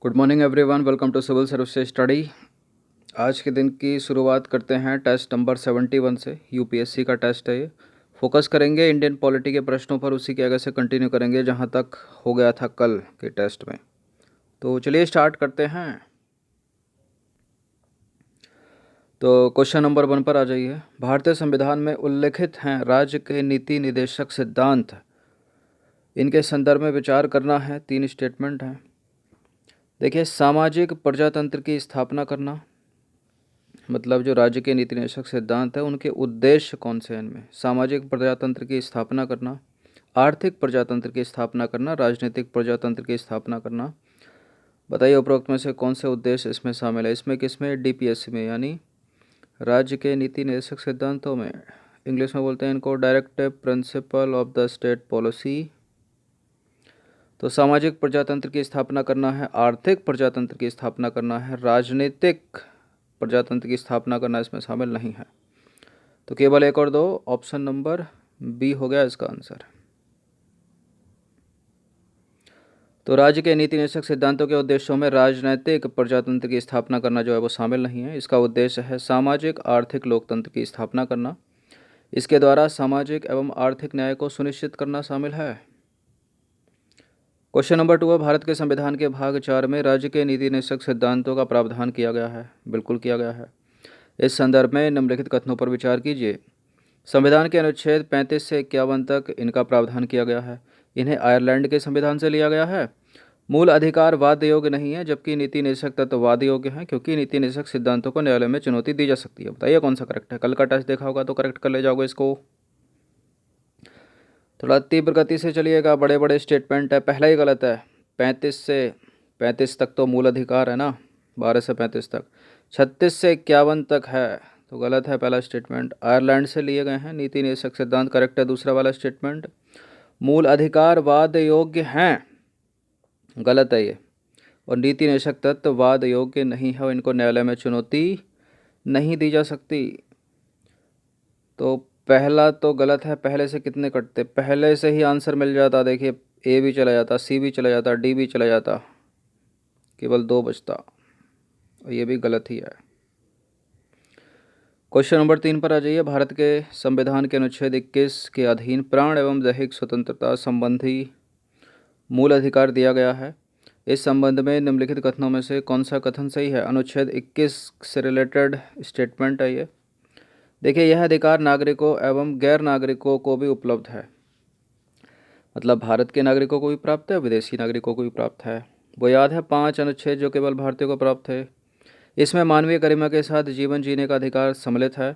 Good morning everyone, welcome to civil service study. आज के दिन की शुरुआत करते हैं टेस्ट नंबर 71 से। यूपीएससी का टेस्ट है ये। फोकस करेंगे इंडियन पॉलिटी के प्रश्नों पर, उसी के आगे से कंटिन्यू करेंगे जहां तक हो गया था कल के टेस्ट में। तो चलिए स्टार्ट करते हैं। तो क्वेश्चन नंबर 1 पर आ जाइए। भारतीय संविधान में उल्लिखित हैं राज्य के नीति निदेशक सिद्धांत, इनके संदर्भ में विचार करना है। 3 स्टेटमेंट हैं। देखिए, सामाजिक प्रजातंत्र की स्थापना करना, मतलब जो राज्य के नीति निदेशक सिद्धांत है उनके उद्देश्य कौन से हैं इनमें। सामाजिक प्रजातंत्र की स्थापना करना, आर्थिक प्रजातंत्र की स्थापना करना, राजनीतिक प्रजातंत्र की स्थापना करना। बताइए उपरोक्त में से कौन से उद्देश्य इसमें शामिल है। इसमें किसमें? डीपीएससी में, यानी राज्य के नीति निदेशक सिद्धांतों में। इंग्लिश में बोलते हैं इनको directive principle of the state policy. तो सामाजिक प्रजातंत्र की स्थापना करना है, आर्थिक प्रजातंत्र की स्थापना करना है, राजनीतिक प्रजातंत्र की स्थापना करना इसमें शामिल नहीं है। तो केवल एक और दो, ऑप्शन नंबर बी हो गया इसका आंसर। तो राज्य के नीति निदेशक सिद्धांतों के उद्देश्यों में राजनीतिक प्रजातंत्र की स्थापना करना जो है वो शामिल नहीं है। इसका उद्देश्य है सामाजिक आर्थिक लोकतंत्र की स्थापना करना। इसके द्वारा सामाजिक एवं आर्थिक न्याय को सुनिश्चित करना शामिल है। क्वेश्चन नंबर 2 है, भारत के संविधान के भाग 4 में राज्य के नीति निदेशक सिद्धांतों का प्रावधान किया गया है। बिल्कुल किया गया है। इस संदर्भ में निम्नलिखित कथनों पर विचार कीजिए। संविधान के अनुच्छेद 35 से 51 तक इनका प्रावधान किया गया है। इन्हें आयरलैंड के संविधान से लिया गया है। मूल अधिकार वाद्य योग्य नहीं है, जबकि नीति निदेशक तत्व वाद्य योग्य हैं, क्योंकि नीति निदेशक सिद्धांतों को न्यायालय में चुनौती दी जा सकती है। बताइए कौन सा करेक्ट है। कल का टेस्ट देखा होगा तो करेक्ट कर ले जाओगे इसको। थोड़ा तीव्र गति से चलिएगा, बड़े बड़े स्टेटमेंट है। पहला ही गलत है। 35 तक तो मूल अधिकार है ना, 12 से 35 तक। 36 से 51 तक है तो गलत है पहला स्टेटमेंट। आयरलैंड से लिए गए हैं नीति निदेशक सिद्धांत, करेक्ट है दूसरा वाला स्टेटमेंट। मूल अधिकार वाद योग्य हैं, गलत है ये। और नीति निदेशक तत्व वाद योग्य नहीं है, इनको न्यायालय में चुनौती नहीं दी जा सकती। तो पहला तो गलत है। पहले से कितने कटते? पहले से ही आंसर मिल जाता। देखिए, ए भी चला जाता, सी भी चला जाता, डी भी चला जाता, केवल 2 बचता, और ये भी गलत ही है। क्वेश्चन नंबर 3 पर आ जाइए। भारत के संविधान के अनुच्छेद 21 के अधीन प्राण एवं दैहिक स्वतंत्रता संबंधी मूल अधिकार दिया गया है। इस संबंध में निम्नलिखित कथनों में से कौन सा कथन सही है। अनुच्छेद 21 से रिलेटेड स्टेटमेंट है ये। देखिए, यह अधिकार नागरिकों एवं गैर नागरिकों को भी उपलब्ध है। मतलब भारत के नागरिकों को भी प्राप्त है, विदेशी नागरिकों को भी प्राप्त है। वो याद है 5 अनुच्छेद जो केवल भारतीयों को प्राप्त है। इसमें मानवीय गरिमा के साथ जीवन जीने का अधिकार सम्मिलित है।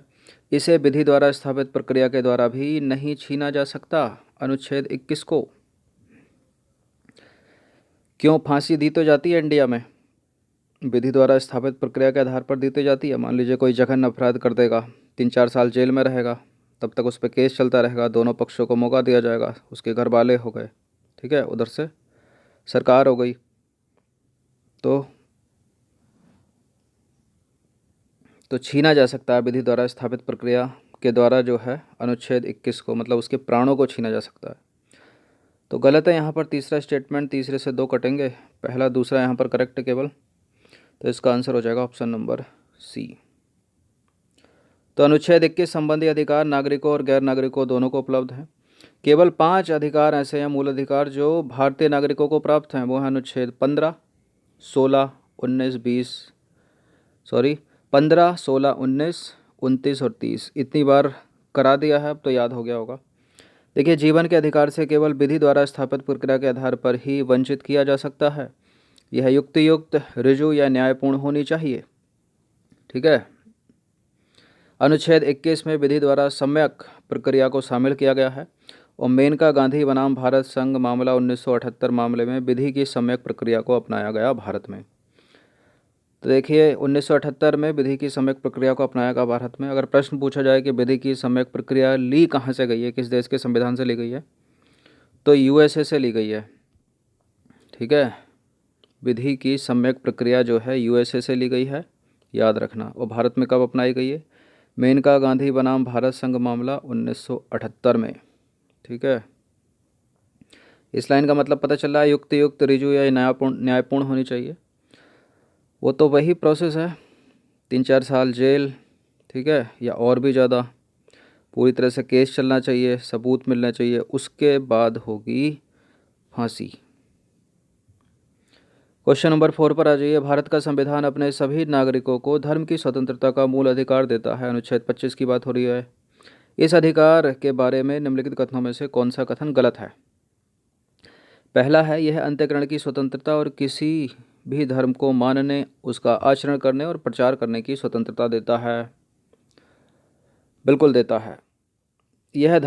इसे विधि द्वारा स्थापित प्रक्रिया के द्वारा भी नहीं छीना जा सकता। अनुच्छेद 21 को क्यों फांसी दी तो जाती है इंडिया में, विधि द्वारा स्थापित प्रक्रिया के आधार पर दी तो जाती है। मान लीजिए कोई जघन्य अपराध कर देगा, 3-4 साल जेल में रहेगा, तब तक उस पर केस चलता रहेगा, दोनों पक्षों को मौका दिया जाएगा। उसके घर वाले हो गए, ठीक है, उधर से सरकार हो गई, तो छीना जा सकता है विधि द्वारा स्थापित प्रक्रिया के द्वारा जो है अनुच्छेद 21 को, मतलब उसके प्राणों को छीना जा सकता है। तो गलत है यहाँ पर तीसरा स्टेटमेंट। तीसरे से 2 कटेंगे, पहला दूसरा यहाँ पर करेक्ट केवल। तो इसका आंसर हो जाएगा ऑप्शन नंबर सी। तो अनुच्छेद 21 संबंधी अधिकार नागरिकों और गैर नागरिकों दोनों को उपलब्ध है। केवल 5 अधिकार ऐसे हैं मूल अधिकार जो भारतीय नागरिकों को प्राप्त हैं। वो है अनुच्छेद 15, 16, 19, 20, 15, 16, 19, 29 और 30। इतनी बार करा दिया है, अब तो याद हो गया होगा। देखिए, जीवन के अधिकार से केवल विधि द्वारा स्थापित प्रक्रिया के आधार पर ही वंचित किया जा सकता है। यह युक्तियुक्त, ऋजु या न्यायपूर्ण होनी चाहिए, ठीक है। अनुच्छेद 21 में विधि द्वारा सम्यक प्रक्रिया को शामिल किया गया है। और मेनका गांधी बनाम भारत संघ मामला 1978 मामले में विधि की सम्यक प्रक्रिया को अपनाया गया भारत में। तो देखिए, 1978 में विधि की सम्यक प्रक्रिया को अपनाया गया भारत में। अगर प्रश्न पूछा जाए कि विधि की सम्यक प्रक्रिया ली कहाँ से गई है, किस देश के संविधान से ली गई है, तो यूएसए से ली गई है, ठीक है। विधि की सम्यक प्रक्रिया जो है यूएसए से ली गई है, याद रखना। और भारत में कब अपनाई गई है? मेनका गांधी बनाम भारत संघ मामला 1978 में, ठीक है। इस लाइन का मतलब पता चल रहा है, युक्तियुक्त, ऋजु या न्यायपूर्ण होनी चाहिए। वो तो वही प्रोसेस है, 3-4 साल जेल, ठीक है, या और भी ज़्यादा। पूरी तरह से केस चलना चाहिए, सबूत मिलना चाहिए, उसके बाद होगी फांसी। क्वेश्चन नंबर 4 पर आ जाइए। भारत का संविधान अपने सभी नागरिकों को धर्म की स्वतंत्रता का मूल अधिकार देता है। अनुच्छेद 25 की बात हो रही है। इस अधिकार के बारे में निम्नलिखित कथनों में से कौन सा कथन गलत है? पहला है, यह अंतःकरण की स्वतंत्रता और किसी भी धर्म को मानने, उसका आचरण करने और प्रचार करने की स्वतंत्रता देता है। बिल्कुल देता है। यह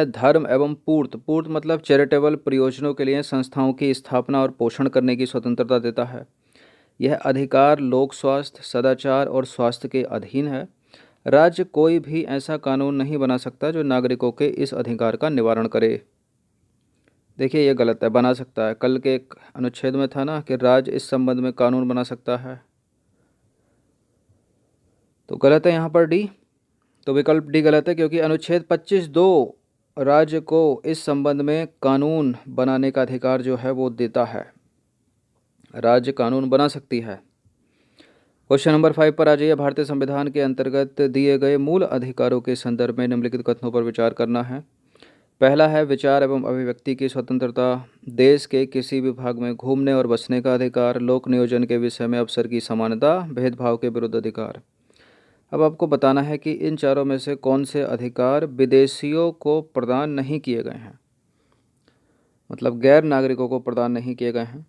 धर्म एवं पूर्त मतलब चैरिटेबल प्रयोजनों के लिए संस्थाओं की स्थापना और पोषण करने की स्वतंत्रता देता है। यह अधिकार लोक स्वास्थ्य, सदाचार और स्वास्थ्य के अधीन है। राज्य कोई भी ऐसा कानून नहीं बना सकता जो नागरिकों के इस अधिकार का निवारण करे। देखिए, ये गलत है, बना सकता है। कल के एक अनुच्छेद में था ना कि राज्य इस संबंध में कानून बना सकता है, तो गलत है यहाँ पर डी। तो विकल्प डी गलत है, क्योंकि अनुच्छेद 25(2) राज्य को इस संबंध में कानून बनाने का अधिकार जो है वो देता है। राज्य कानून बना सकती है। क्वेश्चन नंबर 5 पर आ जाइए। भारतीय संविधान के अंतर्गत दिए गए मूल अधिकारों के संदर्भ में निम्नलिखित कथनों पर विचार करना है। पहला है, विचार एवं अभिव्यक्ति की स्वतंत्रता, देश के किसी भी भाग में घूमने और बसने का अधिकार, लोक नियोजन के विषय में अवसर की समानता, भेदभाव के विरुद्ध अधिकार। अब आपको बताना है कि इन चारों में से कौन से अधिकार विदेशियों को प्रदान नहीं किए गए हैं, मतलब गैर नागरिकों को प्रदान नहीं किए गए हैं।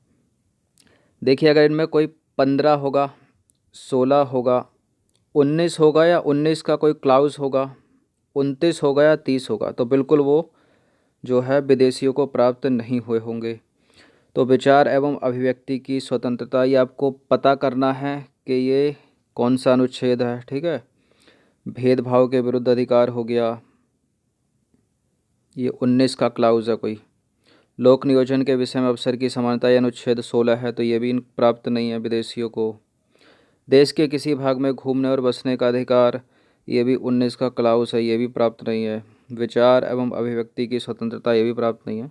देखिए, अगर इनमें कोई 15 होगा, 16 होगा, 19 होगा, या 19 का कोई क्लाउज होगा, 29 होगा या 30 होगा, तो बिल्कुल वो जो है विदेशियों को प्राप्त नहीं हुए होंगे। तो विचार एवं अभिव्यक्ति की स्वतंत्रता, ये आपको पता करना है कि ये कौन सा अनुच्छेद है, ठीक है। भेदभाव के विरुद्ध अधिकार हो गया, ये 19 का क्लाउज है कोई। लोक नियोजन के विषय में अवसर की समानता, ये अनुच्छेद 16 है, तो ये भी प्राप्त नहीं है विदेशियों को। देश के किसी भाग में घूमने और बसने का अधिकार, ये भी 19 का क्लाउज है, ये भी प्राप्त नहीं है। विचार एवं अभिव्यक्ति की स्वतंत्रता, ये भी प्राप्त नहीं है।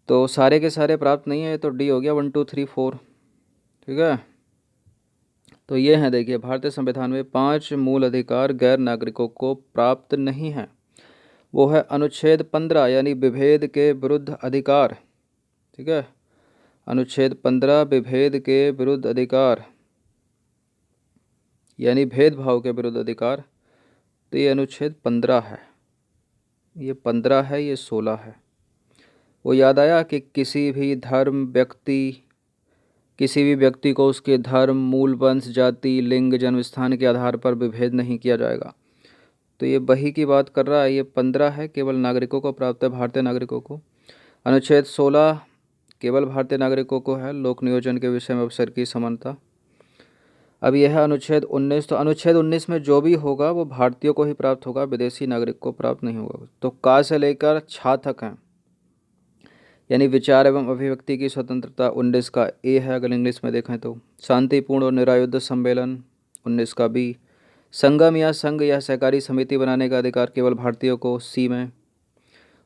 तो सारे के सारे प्राप्त नहीं है, तो डी हो गया 1 2 3 4, ठीक है। तो ये हैं, देखिए, भारतीय संविधान में 5 मूल अधिकार गैर नागरिकों को प्राप्त नहीं हैं। वो है अनुच्छेद 15 यानी विभेद के विरुद्ध अधिकार, ठीक है। अनुच्छेद 15 विभेद के विरुद्ध अधिकार यानी भेदभाव के विरुद्ध अधिकार, तो ये अनुच्छेद 15 है, ये 15 है, ये 16 है। वो याद आया कि किसी भी व्यक्ति को उसके धर्म, मूल वंश, जाति, लिंग, जन्म स्थान के आधार पर विभेद नहीं किया जाएगा। तो ये वही की बात कर रहा है। ये 15 है, केवल नागरिकों को प्राप्त है, भारतीय नागरिकों को। अनुच्छेद 16 केवल भारतीय नागरिकों को है, लोक नियोजन के विषय में अवसर की समानता। अब यह है अनुच्छेद 19, तो अनुच्छेद 19 में जो भी होगा वो भारतीयों को ही प्राप्त होगा, विदेशी नागरिक को प्राप्त नहीं होगा। तो का से लेकर छा तक हैं, यानी विचार एवं अभिव्यक्ति की स्वतंत्रता 19 का ए है अगर इंग्लिश में देखें तो। शांतिपूर्ण और निरायुध सम्मेलन 19 का बी। संगम या संघ या सहकारी समिति बनाने का अधिकार केवल भारतीयों को, सी में।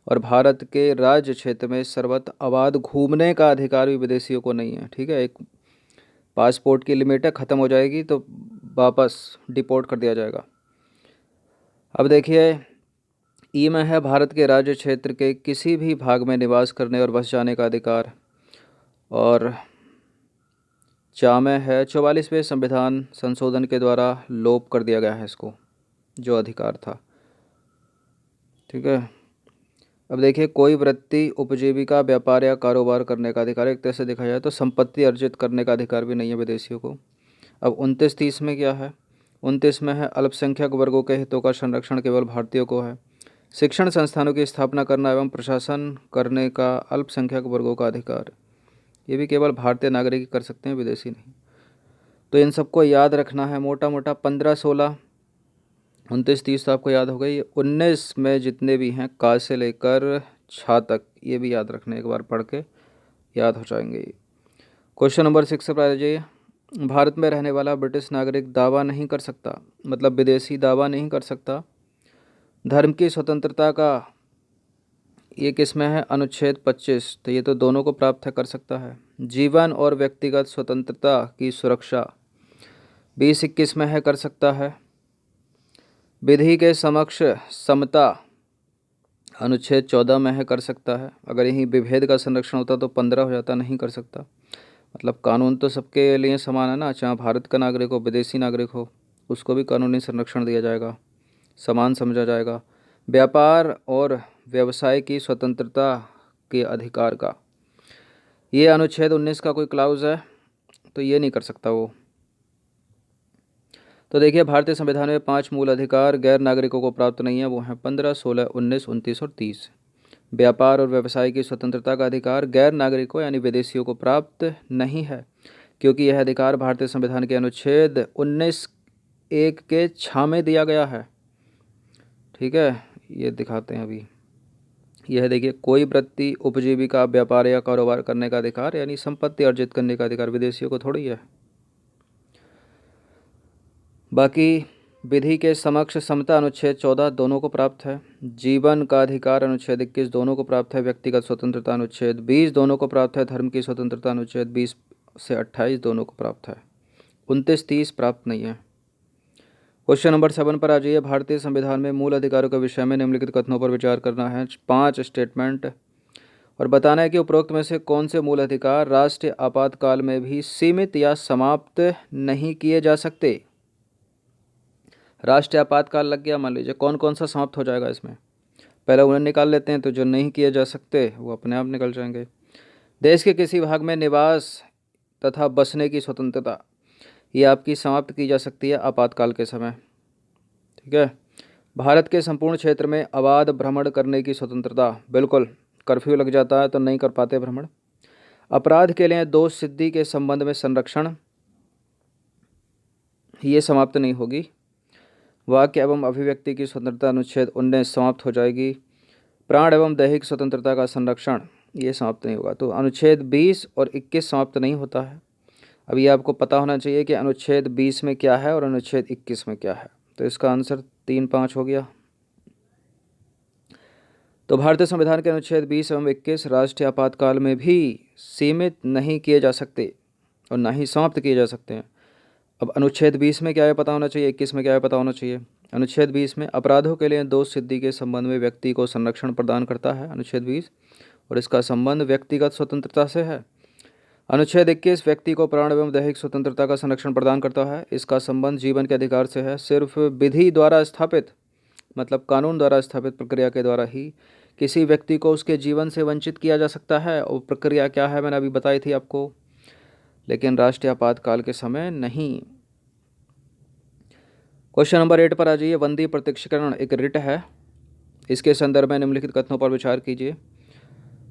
और भारत के राज्य क्षेत्र में सर्वत्र आबाद घूमने का अधिकार भी विदेशियों को नहीं है, ठीक है। एक पासपोर्ट की लिमिट है, ख़त्म हो जाएगी तो वापस डिपोर्ट कर दिया जाएगा। अब देखिए, ई में है भारत के राज्य क्षेत्र के किसी भी भाग में निवास करने और बस जाने का अधिकार। और चा में है 44वें संविधान संशोधन के द्वारा लोप कर दिया गया है इसको, जो अधिकार था, ठीक है। अब देखिए, कोई वृत्ति, उपजीविका, व्यापार या कारोबार करने का अधिकार, एक तरह से देखा जाए तो संपत्ति अर्जित करने का अधिकार भी नहीं है विदेशियों को। अब 29-30 में क्या है? 29 में है अल्पसंख्यक वर्गों के हितों का संरक्षण केवल भारतीयों को है। शिक्षण संस्थानों की स्थापना करना एवं प्रशासन करने का अल्पसंख्यक वर्गों का अधिकार, ये भी केवल भारतीय नागरिक ही कर सकते हैं, विदेशी नहीं। तो इन सबको याद रखना है, मोटा मोटा 15, 16, 29, 30 तो आपको याद हो गई। 19 में जितने भी हैं का से लेकर छा तक, ये भी याद रखने, एक बार पढ़ के याद हो जाएंगे ये। क्वेश्चन नंबर 6 पर आ जाइए। भारत में रहने वाला ब्रिटिश नागरिक दावा नहीं कर सकता, मतलब विदेशी दावा नहीं कर सकता, धर्म की स्वतंत्रता का ये किस में है? अनुच्छेद 25। तो ये तो दोनों को प्राप्त है, कर सकता है। जीवन और व्यक्तिगत स्वतंत्रता की सुरक्षा 20-21 में है, कर सकता है। विधि के समक्ष समता अनुच्छेद 14 में है, कर सकता है। अगर यही विभेद का संरक्षण होता तो 15 हो जाता, नहीं कर सकता। मतलब कानून तो सबके लिए समान है ना, चाहे भारत का नागरिक हो विदेशी नागरिक हो, उसको भी कानूनी संरक्षण दिया जाएगा, समान समझा जाएगा। व्यापार और व्यवसाय की स्वतंत्रता के अधिकार का, ये अनुच्छेद 19 का कोई क्लाउज है, तो ये नहीं कर सकता वो। तो देखिए भारतीय संविधान में 5 मूल अधिकार गैर नागरिकों को प्राप्त नहीं है, वो हैं 15, 16, 19, 29 और 30। व्यापार और व्यवसाय की स्वतंत्रता का अधिकार गैर नागरिकों यानी विदेशियों को प्राप्त नहीं है, क्योंकि यह अधिकार भारतीय संविधान के अनुच्छेद 19(1) के 6 में दिया गया है। ठीक है, ये दिखाते हैं अभी। यह देखिए, कोई वृत्ति, उपजीविका, व्यापार या कारोबार करने का अधिकार यानी संपत्ति अर्जित करने का अधिकार विदेशियों को थोड़ी है। बाकी विधि के समक्ष समता अनुच्छेद 14 दोनों को प्राप्त है। जीवन का अधिकार अनुच्छेद 21 दोनों को प्राप्त है। व्यक्तिगत स्वतंत्रता अनुच्छेद 20 दोनों को प्राप्त है। धर्म की स्वतंत्रता अनुच्छेद 20 से 28 दोनों को प्राप्त है। 29-30 प्राप्त नहीं है। क्वेश्चन नंबर 7 पर आ जाइए। भारतीय संविधान में मूल अधिकारों के विषय में निम्नलिखित कथनों पर विचार करना है। 5 स्टेटमेंट और बताना है कि उपरोक्त में से कौन से मूल अधिकार राष्ट्रीय आपातकाल में भी सीमित या समाप्त नहीं किए जा सकते। राष्ट्रीय आपातकाल लग गया, मान लीजिए, कौन कौन सा समाप्त हो जाएगा इसमें? पहले उन्हें निकाल लेते हैं, तो जो नहीं किए जा सकते वो अपने आप निकल जाएंगे। देश के किसी भाग में निवास तथा बसने की स्वतंत्रता, ये आपकी समाप्त की जा सकती है आपातकाल के समय। ठीक है। भारत के संपूर्ण क्षेत्र में अबाध भ्रमण करने की स्वतंत्रता, बिल्कुल, कर्फ्यू लग जाता है तो नहीं कर पाते भ्रमण। अपराध के लिए दोष सिद्धि के संबंध में संरक्षण, ये समाप्त नहीं होगी। वाक्य एवं अभिव्यक्ति की स्वतंत्रता अनुच्छेद 19 समाप्त हो जाएगी। प्राण एवं दैहिक स्वतंत्रता का संरक्षण, ये समाप्त नहीं होगा। तो अनुच्छेद 20 और 21 समाप्त नहीं होता है। अब ये आपको पता होना चाहिए कि अनुच्छेद 20 में क्या है और अनुच्छेद 21 में क्या है। तो इसका आंसर 3-5 हो गया। तो भारतीय संविधान के अनुच्छेद 20 एवं 21 राष्ट्रीय आपातकाल में भी सीमित नहीं किए जा सकते और ना ही समाप्त किए जा सकते हैं। अब अनुच्छेद 20 में क्या है पता होना चाहिए, 21 में क्या है पता होना चाहिए। अनुच्छेद 20 में अपराधों के लिए दोष सिद्धि के संबंध में व्यक्ति को संरक्षण प्रदान करता है अनुच्छेद 20, और इसका संबंध व्यक्तिगत स्वतंत्रता से है। अनुच्छेद 21 व्यक्ति को प्राण एवं दैहिक स्वतंत्रता का संरक्षण प्रदान करता है, इसका संबंध जीवन के अधिकार से है। सिर्फ विधि द्वारा स्थापित, मतलब कानून द्वारा स्थापित प्रक्रिया के द्वारा ही किसी व्यक्ति को उसके जीवन से वंचित किया जा सकता है। और प्रक्रिया क्या है मैंने अभी बताई थी आपको, लेकिन राष्ट्रीय आपातकाल के समय नहीं। क्वेश्चन नंबर 8 पर आ जाइए। बंदी प्रत्यक्षीकरण एक रिट है, इसके संदर्भ में निम्नलिखित कथनों पर विचार कीजिए।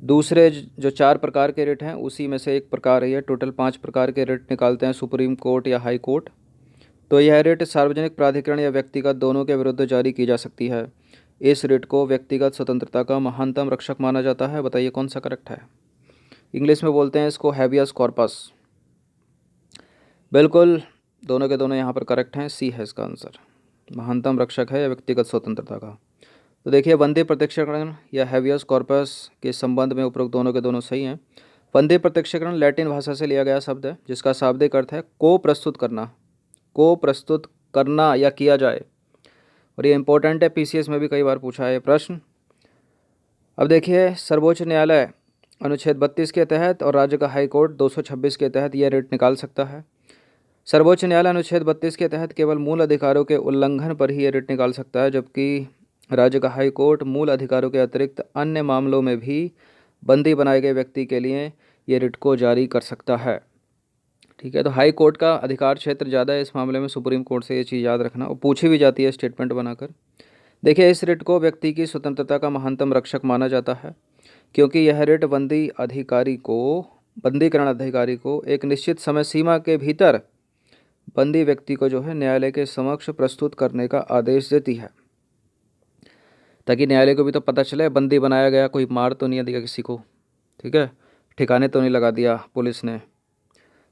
दूसरे जो 4 प्रकार के रिट हैं उसी में से एक प्रकार है ये। टोटल 5 प्रकार के रिट निकालते हैं सुप्रीम कोर्ट या हाई कोर्ट। तो यह रिट सार्वजनिक प्राधिकरण या व्यक्तिगत दोनों के विरुद्ध जारी की जा सकती है। इस रिट को व्यक्तिगत स्वतंत्रता का महानतम रक्षक माना जाता है। बताइए कौन सा करेक्ट है? इंग्लिश में बोलते हैं इसको हैबियस कॉर्पस। बिल्कुल, दोनों के दोनों यहाँ पर करेक्ट हैं। सी है इसका आंसर, महानतम रक्षक है या व्यक्तिगत स्वतंत्रता का। तो देखिए, बंदी प्रत्यक्षीकरण या हैबियस कॉर्पस के संबंध में उपरोक्त दोनों के दोनों सही हैं। बंदी प्रत्यक्षीकरण लैटिन भाषा से लिया गया शब्द है, जिसका शाब्दिक अर्थ है को प्रस्तुत करना, को प्रस्तुत करना या किया जाए। और ये इंपॉर्टेंट है, पीसीएस में भी कई बार पूछा है ये प्रश्न। अब देखिए, सर्वोच्च न्यायालय अनुच्छेद 32 के तहत और राज्य का हाई कोर्ट 226 के तहत यह रिट निकाल सकता है। सर्वोच्च न्यायालय अनुच्छेद 32 के तहत केवल मूल अधिकारों के उल्लंघन पर ही ये रिट निकाल सकता है, जबकि राज्य का हाई कोर्ट मूल अधिकारों के अतिरिक्त अन्य मामलों में भी बंदी बनाए गए व्यक्ति के लिए ये रिट को जारी कर सकता है। ठीक है, तो हाई कोर्ट का अधिकार क्षेत्र ज़्यादा है इस मामले में सुप्रीम कोर्ट से, ये चीज़ याद रखना। और पूछी भी जाती है स्टेटमेंट बनाकर। देखिए, इस रिट को व्यक्ति की स्वतंत्रता का महानतम रक्षक माना जाता है, क्योंकि यह रिट बंदीकरण अधिकारी को एक निश्चित समय सीमा के भीतर बंदी व्यक्ति को जो है न्यायालय के समक्ष प्रस्तुत करने का आदेश देती है, ताकि न्यायालय को भी तो पता चले बंदी बनाया गया, कोई मार तो नहीं दिया किसी को, ठीक है, ठिकाने तो नहीं लगा दिया पुलिस ने।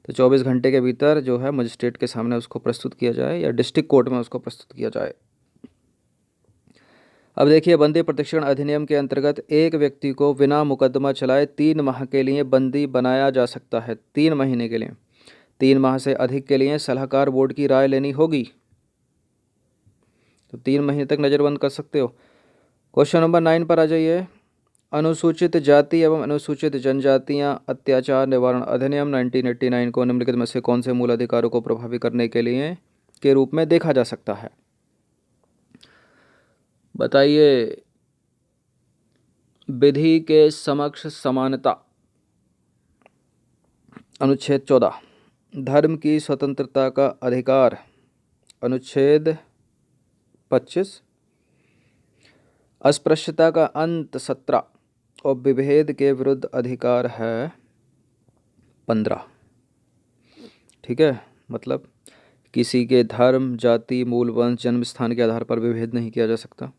तो 24 घंटे के भीतर जो है मजिस्ट्रेट के सामने उसको प्रस्तुत किया जाए या डिस्ट्रिक्ट कोर्ट में उसको प्रस्तुत किया जाए। अब देखिए, बंदी प्रशिक्षण अधिनियम के अंतर्गत एक व्यक्ति को बिना मुकदमा चलाए 3 माह के लिए बंदी बनाया जा सकता है। 3 महीने के लिए। 3 माह से अधिक के लिए सलाहकार बोर्ड की राय लेनी होगी। तो 3 महीने तक नज़रबंद कर सकते हो। क्वेश्चन नंबर 9 पर आ जाइए। अनुसूचित जाति एवं अनुसूचित जनजातियां अत्याचार निवारण अधिनियम 1989 को निम्नलिखित में से कौन से मूल अधिकारों को प्रभावी करने के लिए के रूप में देखा जा सकता है? बताइए। विधि के समक्ष समानता, अनुच्छेद 14। धर्म की स्वतंत्रता का अधिकार, अनुच्छेद 25। अस्पृश्यता का अंत, 17। और विभेद के विरुद्ध अधिकार है 15। ठीक है, मतलब किसी के धर्म, जाति, मूल वंश, जन्म स्थान के आधार पर विभेद नहीं किया जा सकता।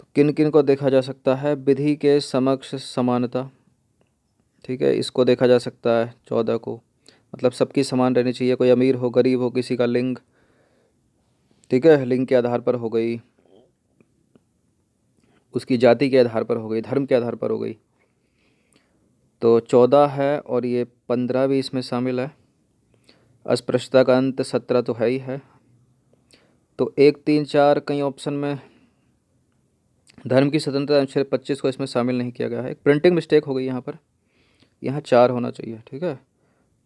तो किन किन को देखा जा सकता है? विधि के समक्ष समानता, ठीक है, इसको देखा जा सकता है 14 को, मतलब सबकी समान रहनी चाहिए। कोई अमीर हो, गरीब हो, किसी का लिंग, ठीक है, लिंग के आधार पर हो गई, उसकी जाति के आधार पर हो गई, धर्म के आधार पर हो गई। तो 14 है और ये 15 भी इसमें शामिल है। अस्पृश्यता का अंत 17 तो है ही है। तो 1, 3, 4 कई ऑप्शन में धर्म की स्वतंत्रता अनुच्छेद 25 को इसमें शामिल नहीं किया गया है। एक प्रिंटिंग मिस्टेक हो गई यहाँ पर, यहाँ 4 होना चाहिए। ठीक है,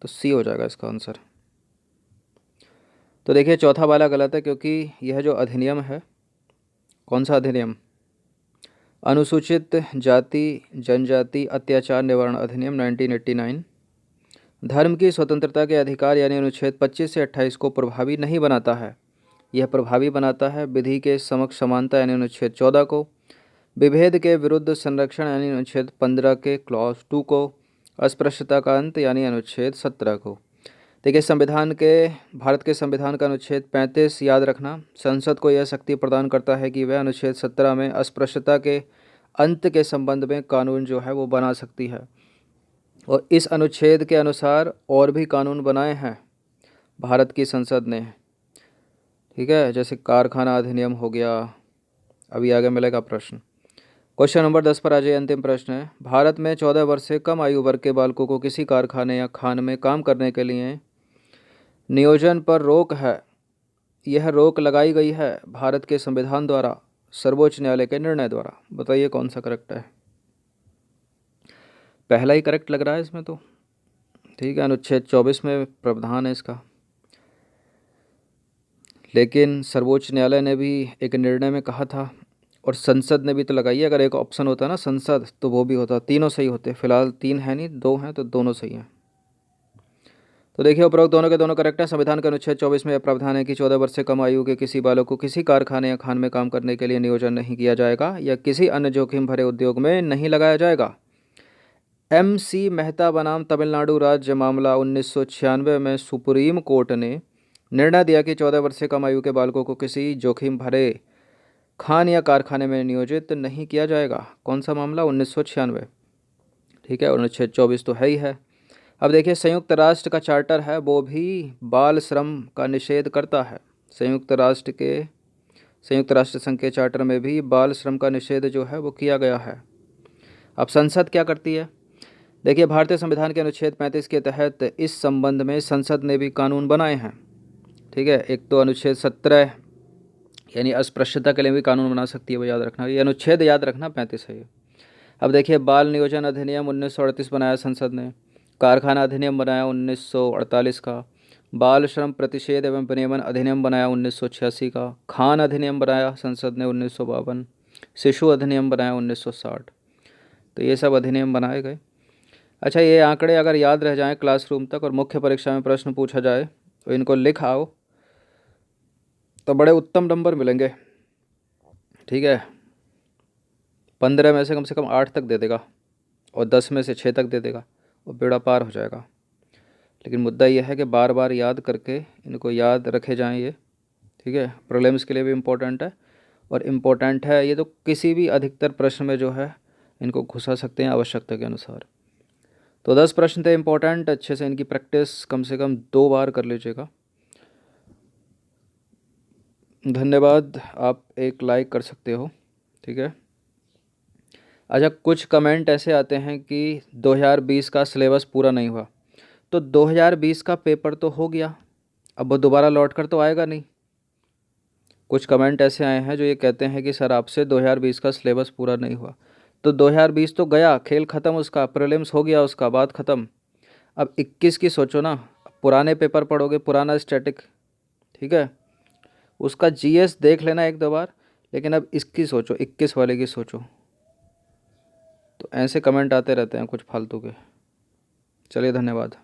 तो सी हो जाएगा इसका आंसर। तो देखिए, चौथा वाला गलत है, क्योंकि यह जो अधिनियम है, कौन सा अधिनियम? अनुसूचित जाति जनजाति अत्याचार निवारण अधिनियम 1989 धर्म की स्वतंत्रता के अधिकार यानी अनुच्छेद 25 से 28 को प्रभावी नहीं बनाता है। यह प्रभावी बनाता है विधि के समक्ष समानता यानी अनुच्छेद 14 को, विभेद के विरुद्ध संरक्षण यानी अनुच्छेद 15 के क्लॉज 2 को, अस्पृश्यता का अंत यानी अनुच्छेद 17 को। देखिए, भारत के संविधान का अनुच्छेद 35 याद रखना, संसद को यह शक्ति प्रदान करता है कि वह अनुच्छेद 17 में अस्पृश्यता के अंत के संबंध में कानून जो है वो बना सकती है। और इस अनुच्छेद के अनुसार और भी कानून बनाए हैं भारत की संसद ने। ठीक है, जैसे कारखाना अधिनियम हो गया। अभी आगे मिलेगा प्रश्न। क्वेश्चन नंबर 10 पर आ जाइए। अंतिम प्रश्न है, भारत में 14 वर्ष से कम आयु वर्ग के बालकों को किसी कारखाने या खान में काम करने के लिए नियोजन पर रोक है। यह रोक लगाई गई है भारत के संविधान द्वारा, सर्वोच्च न्यायालय के निर्णय द्वारा। बताइए कौन सा करेक्ट है? पहला ही करेक्ट लग रहा है इसमें तो। ठीक है, अनुच्छेद 24 में प्रावधान है इसका। लेकिन सर्वोच्च न्यायालय ने भी एक निर्णय में कहा था, और संसद ने भी तो लगाई है। अगर एक ऑप्शन होता ना संसद, तो वो भी होता, तीनों सही होते। फिलहाल 3 है नहीं, 2 हैं, तो दोनों सही हैं। तो देखिए, उपरोक्त दोनों के दोनों करेक्ट है। संविधान के अनुच्छेद 24 में यह प्रावधान है कि 14 वर्ष से कम आयु के किसी बालक को किसी कारखाने या खान में काम करने के लिए नियोजन नहीं किया जाएगा या किसी अन्य जोखिम भरे उद्योग में नहीं लगाया जाएगा। MC मेहता बनाम तमिलनाडु राज्य मामला 1996 में सुप्रीम कोर्ट ने निर्णय दिया कि 14 वर्ष से कम आयु के बालकों को किसी जोखिम भरे खान या कारखाने में नियोजित नहीं किया जाएगा। कौन सा मामला? 1996। ठीक है, और अनुच्छेद 24 तो है ही है। अब देखिए, संयुक्त राष्ट्र का चार्टर है, वो भी बाल श्रम का निषेध करता है। संयुक्त राष्ट्र संघ के चार्टर में भी बाल श्रम का निषेध जो है वो किया गया है। अब संसद क्या करती है? देखिए, भारतीय संविधान के अनुच्छेद 35 के तहत इस संबंध में संसद ने भी कानून बनाए हैं। ठीक है, एक तो अनुच्छेद 17 यानी अस्पृश्यता के लिए भी कानून बना सकती है, वो याद रखना। ये अनुच्छेद याद रखना, 35 है ये। अब देखिए, बाल नियोजन अधिनियम 1938 बनाया संसद ने, कारखाना अधिनियम बनाया 1948 का, बाल श्रम प्रतिषेध एवं विनियमन अधिनियम बनाया 1986 का, खान अधिनियम बनाया संसद ने 1952, शिशु अधिनियम बनाया 1960। तो ये सब अधिनियम बनाए गए। अच्छा, ये आंकड़े अगर याद रह जाएं क्लासरूम तक और मुख्य परीक्षा में प्रश्न पूछा जाए तो इनको लिख आओ, तो बड़े उत्तम नंबर मिलेंगे। ठीक है, 15 में से कम 8 तक दे देगा और 10 में से 6 तक दे देगा और बेड़ा पार हो जाएगा। लेकिन मुद्दा यह है कि बार बार याद करके इनको याद रखे जाएं ये। ठीक है, प्रीलिम्स के लिए भी इम्पोर्टेंट है, और इम्पोर्टेंट है ये तो किसी भी अधिकतर प्रश्न में जो है इनको घुसा सकते हैं आवश्यकता के अनुसार। तो 10 प्रश्न थे इम्पोर्टेंट, अच्छे से इनकी प्रैक्टिस कम से कम 2 बार कर लीजिएगा। धन्यवाद। आप एक लाइक कर सकते हो। ठीक है। अच्छा, कुछ कमेंट ऐसे आते हैं कि 2020 का सिलेबस पूरा नहीं हुआ, तो 2020 का पेपर तो हो गया, अब वो दोबारा लौट कर तो आएगा नहीं। कुछ कमेंट ऐसे आए हैं जो ये कहते हैं कि सर आपसे 2020 का सिलेबस पूरा नहीं हुआ, तो 2020 तो गया, खेल ख़त्म, उसका प्रीलिम्स हो गया, उसका बात ख़त्म। अब 21 की सोचो ना, पुराने पेपर पढ़ोगे, पुराना स्टैटिक, ठीक है, उसका जीएस देख लेना एक दो बार, लेकिन अब इसकी सोचो, 21 वाले की सोचो। तो ऐसे कमेंट आते रहते हैं कुछ फालतू के। चलिए, धन्यवाद।